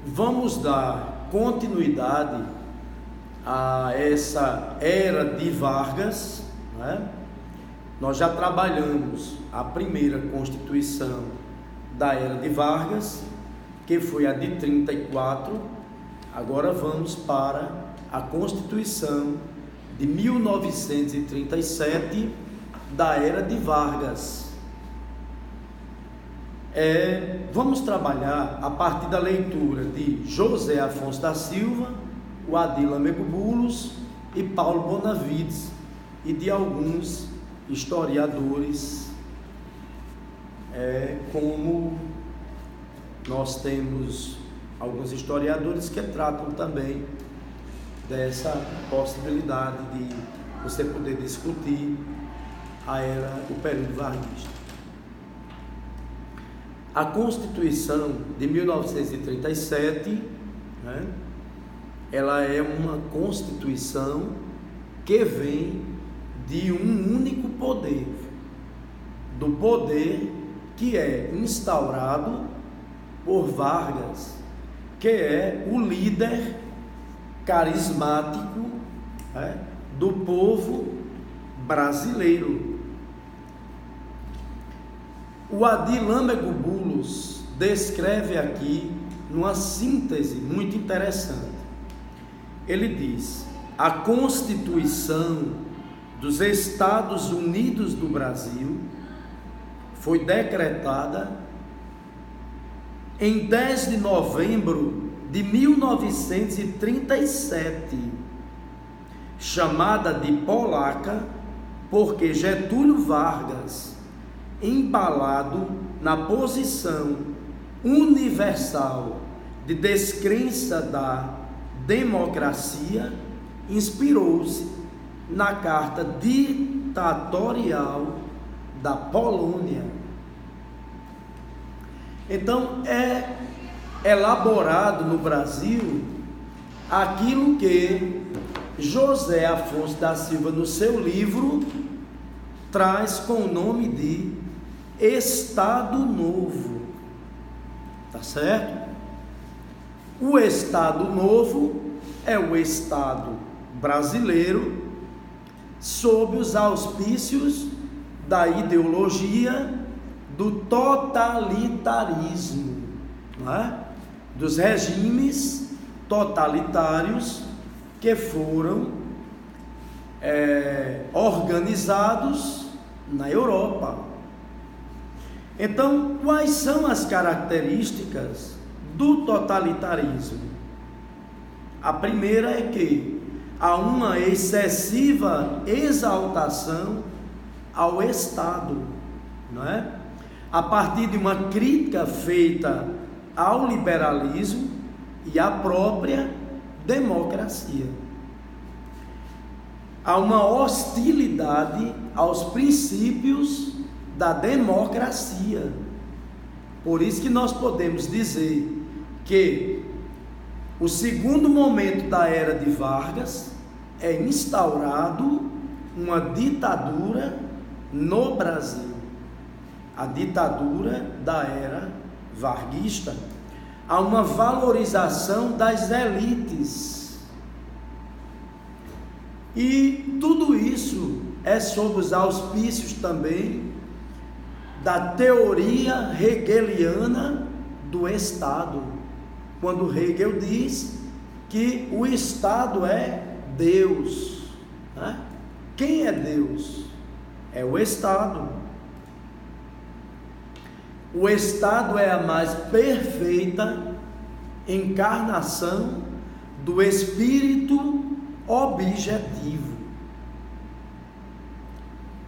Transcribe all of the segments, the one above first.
Vamos dar continuidade a essa era de Vargas, né? Nós já trabalhamos a primeira Constituição da era de Vargas, que foi a de 34. Agora vamos para a Constituição de 1937 da era de Vargas. Vamos trabalhar a partir da leitura de José Afonso da Silva, o Adila Megubulos e Paulo Bonavides, e de alguns historiadores, como nós temos alguns historiadores que tratam também dessa possibilidade de você poder discutir o período varguista. A Constituição de 1937, né, ela é uma Constituição que vem de um único poder, do poder que é instaurado por Vargas, que é o líder carismático, né, do povo brasileiro. O Adila Megubulos descreve aqui numa síntese muito interessante. Ele diz: a Constituição dos Estados Unidos do Brasil foi decretada em 10 de novembro de 1937, chamada de Polaca, porque Getúlio Vargas, embalado na posição universal de descrença da democracia, inspirou-se na Carta Ditatorial da Polônia. Então, é elaborado no Brasil aquilo que José Afonso da Silva, no seu livro, traz com o nome de Estado Novo, tá certo? O Estado Novo é o Estado brasileiro sob os auspícios da ideologia do totalitarismo, não é? Dos regimes totalitários que foram organizados na Europa. Então, quais são as características do totalitarismo? A primeira é que há uma excessiva exaltação ao Estado, não é? A partir de uma crítica feita ao liberalismo e à própria democracia. Há uma hostilidade aos princípios da democracia. Por isso que nós podemos dizer que o segundo momento da era de Vargas é instaurado uma ditadura no Brasil, a ditadura da era varguista. Há uma valorização das elites, e tudo isso é sob os auspícios também da teoria hegeliana do Estado, quando Hegel diz que o Estado é Deus, né? Quem é Deus? É o Estado. O Estado é a mais perfeita encarnação do espírito objetivo.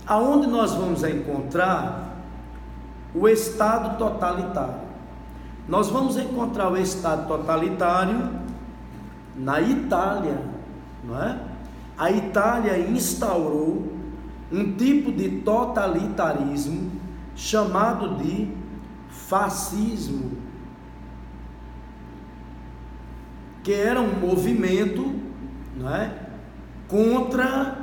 Aonde nós vamos encontrar o Estado totalitário? Nós vamos encontrar o Estado totalitário na Itália, não é? A Itália instaurou um tipo de totalitarismo chamado de fascismo, que era um movimento, não é, contra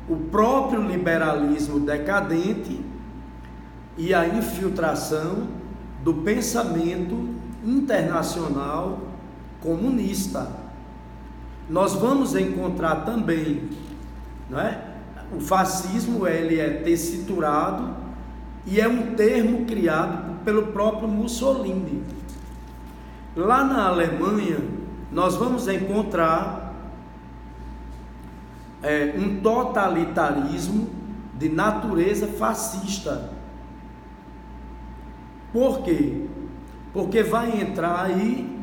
o próprio liberalismo decadente e a infiltração do pensamento internacional comunista. Nós vamos encontrar também, não é? O fascismo, ele é tessiturado e é um termo criado pelo próprio Mussolini. Lá na Alemanha, nós vamos encontrar um totalitarismo de natureza fascista. Por quê? Porque vai entrar aí,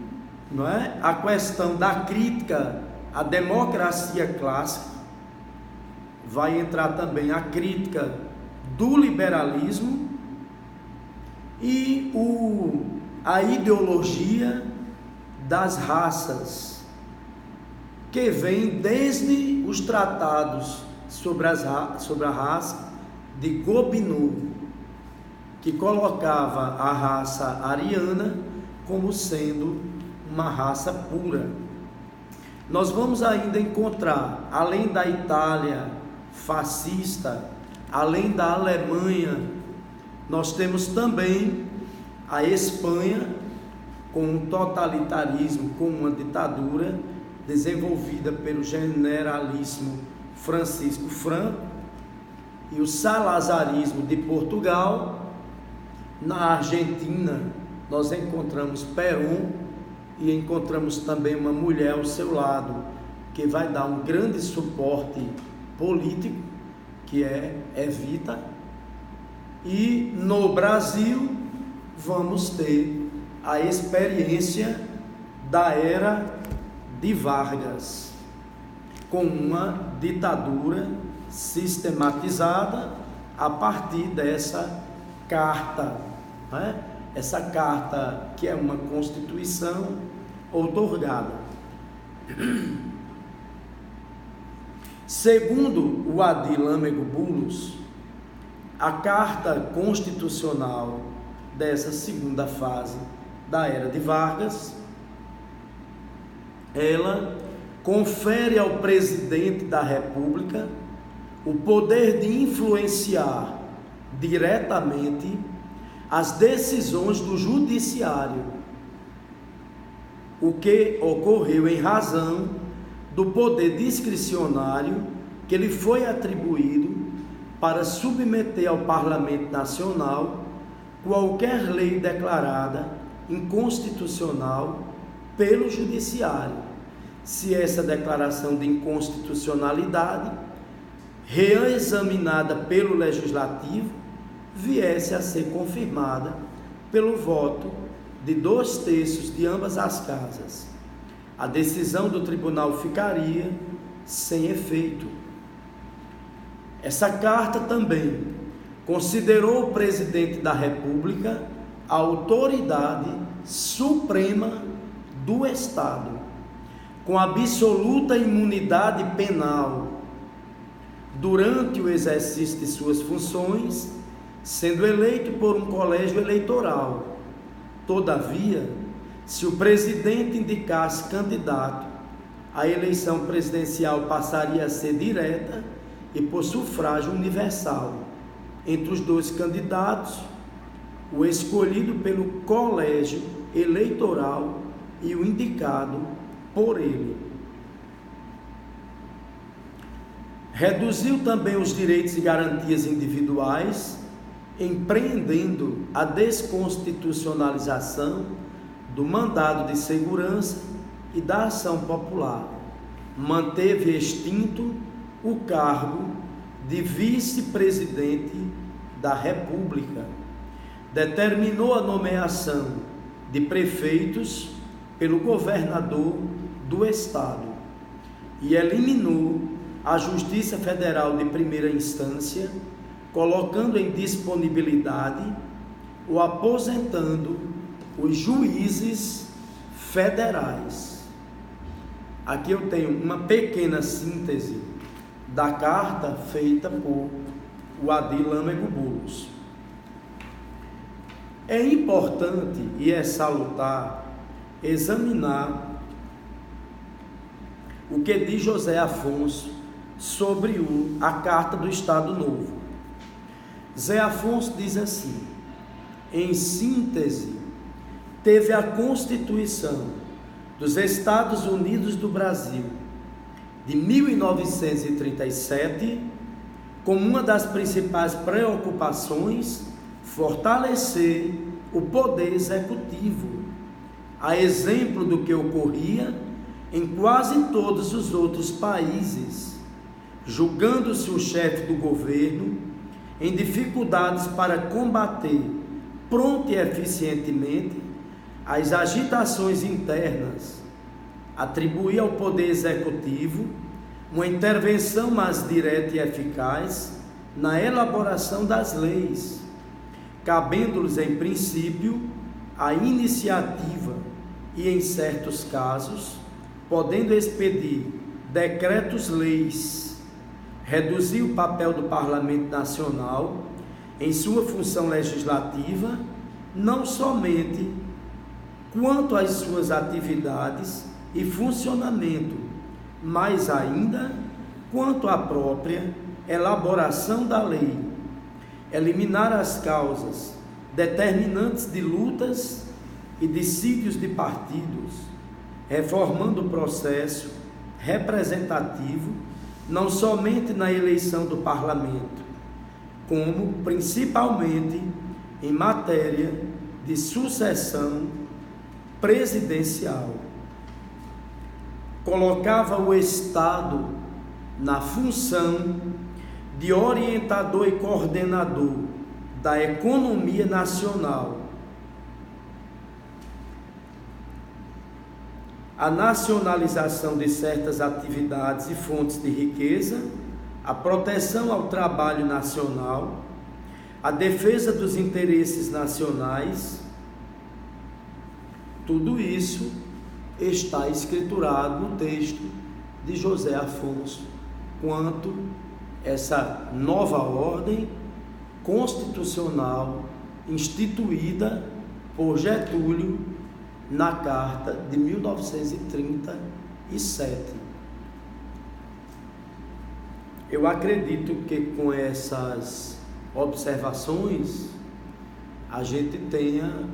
não é, a questão da crítica à democracia clássica, vai entrar também a crítica do liberalismo e a ideologia das raças, que vem desde os tratados sobre a raça de Gobineau, que colocava a raça ariana como sendo uma raça pura. Nós vamos ainda encontrar, além da Itália fascista, além da Alemanha, nós temos também a Espanha com um totalitarismo, com uma ditadura desenvolvida pelo generalíssimo Francisco Franco, e o salazarismo de Portugal. Na Argentina nós encontramos Perón e encontramos também uma mulher ao seu lado que vai dar um grande suporte político, que é Evita. E no Brasil vamos ter a experiência da era de Vargas, com uma ditadura sistematizada a partir dessa carta, né? Essa carta que é uma constituição outorgada. Segundo o Adi Lâmego Bullos, a carta constitucional dessa segunda fase da era de Vargas, ela confere ao presidente da República o poder de influenciar diretamente as decisões do judiciário, o que ocorreu em razão do poder discricionário que lhe foi atribuído para submeter ao Parlamento Nacional qualquer lei declarada inconstitucional pelo Judiciário, se essa declaração de inconstitucionalidade, reexaminada pelo Legislativo, viesse a ser confirmada pelo voto de 2/3 de ambas as casas. A decisão do tribunal ficaria sem efeito. Essa carta também considerou o presidente da República a autoridade suprema do Estado, com absoluta imunidade penal durante o exercício de suas funções, sendo eleito por um colégio eleitoral. Todavia, se o presidente indicasse candidato, a eleição presidencial passaria a ser direta e por sufrágio universal entre os dois candidatos, o escolhido pelo colégio eleitoral e o indicado por ele. Reduziu também os direitos e garantias individuais, empreendendo a desconstitucionalização do mandado de segurança e da ação popular. Manteve extinto o cargo de vice-presidente da República. Determinou a nomeação de prefeitos pelo governador do estado e eliminou a Justiça Federal de primeira instância, colocando em disponibilidade ou aposentando os juízes federais. Aqui eu tenho uma pequena síntese da carta feita por o Adi Lâmego Bullos. É importante e é salutar examinar o que diz José Afonso sobre a Carta do Estado Novo. Zé Afonso diz assim: em síntese, teve a Constituição dos Estados Unidos do Brasil, de 1937, como uma das principais preocupações, fortalecer o poder executivo, a exemplo do que ocorria em quase todos os outros países, julgando-se o chefe do governo em dificuldades para combater pronto e eficientemente as agitações internas, atribuir ao poder executivo uma intervenção mais direta e eficaz na elaboração das leis, cabendo-lhes em princípio a iniciativa e, em certos casos, podendo expedir decretos-leis, reduzir o papel do Parlamento Nacional em sua função legislativa, não somente quanto às suas atividades e funcionamento, mas ainda quanto à própria elaboração da lei, eliminar as causas determinantes de lutas e dissídios de partidos, reformando o processo representativo, não somente na eleição do parlamento, como principalmente em matéria de sucessão presidencial. Colocava o Estado na função de orientador e coordenador da economia nacional, a nacionalização de certas atividades e fontes de riqueza, a proteção ao trabalho nacional, a defesa dos interesses nacionais. Tudo isso está escriturado no texto de José Afonso, quanto essa nova ordem constitucional instituída por Getúlio na Carta de 1937. Eu acredito que com essas observações a gente tenha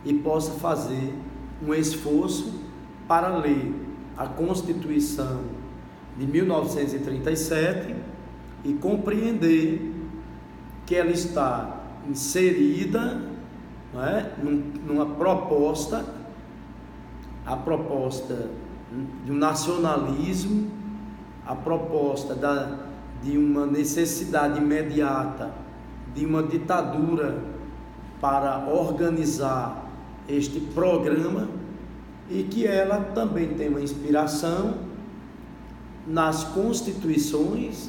e possa fazer um esforço para ler a Constituição de 1937 e compreender que ela está inserida, não é, numa proposta, a proposta de um nacionalismo, a proposta de uma necessidade imediata de uma ditadura para organizar este programa, e que ela também tem uma inspiração nas constituições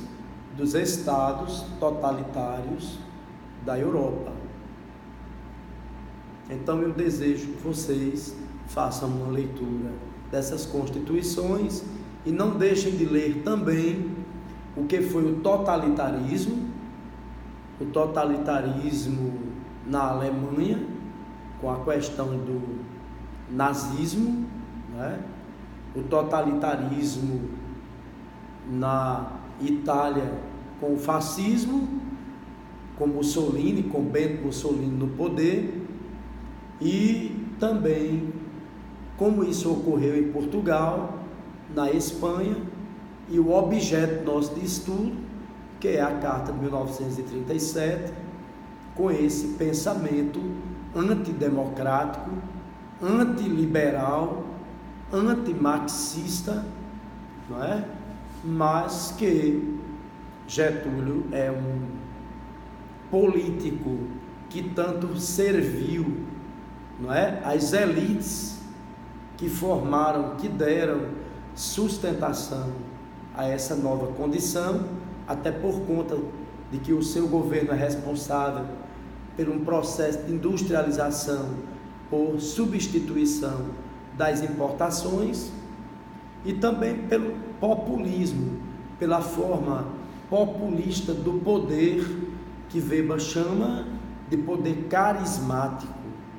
dos estados totalitários da Europa. Então eu desejo que vocês façam uma leitura dessas constituições e não deixem de ler também o que foi o totalitarismo na Alemanha, com a questão do nazismo, né? O totalitarismo na Itália com o fascismo, com Mussolini, com Benito Mussolini no poder, e também como isso ocorreu em Portugal, na Espanha, e o objeto nosso de estudo, que é a Carta de 1937, com esse pensamento antidemocrático, antiliberal, antimarxista, não é? Mas que Getúlio é um político que tanto serviu, não é, às elites que formaram, que deram sustentação a essa nova condição, até por conta de que o seu governo é responsável por um processo de industrialização por substituição das importações, e também pelo populismo, pela forma populista do poder, que Weber chama de poder carismático,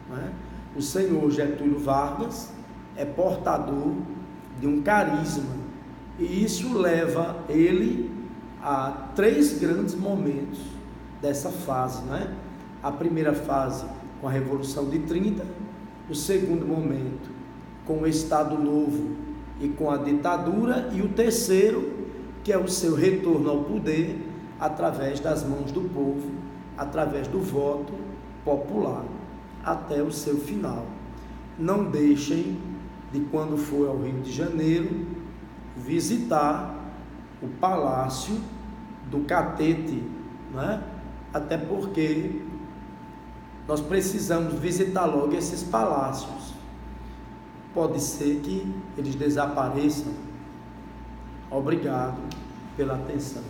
né? O senhor Getúlio Vargas é portador de um carisma, e isso leva ele a 3 grandes momentos dessa fase, né? A primeira fase com a Revolução de 30, o segundo momento com o Estado Novo e com a ditadura, e o terceiro, que é o seu retorno ao poder através das mãos do povo, através do voto popular, até o seu final. Não deixem de, quando for ao Rio de Janeiro, visitar o Palácio do Catete, né? Até porque nós precisamos visitar logo esses palácios. Pode ser que eles desapareçam. Obrigado pela atenção.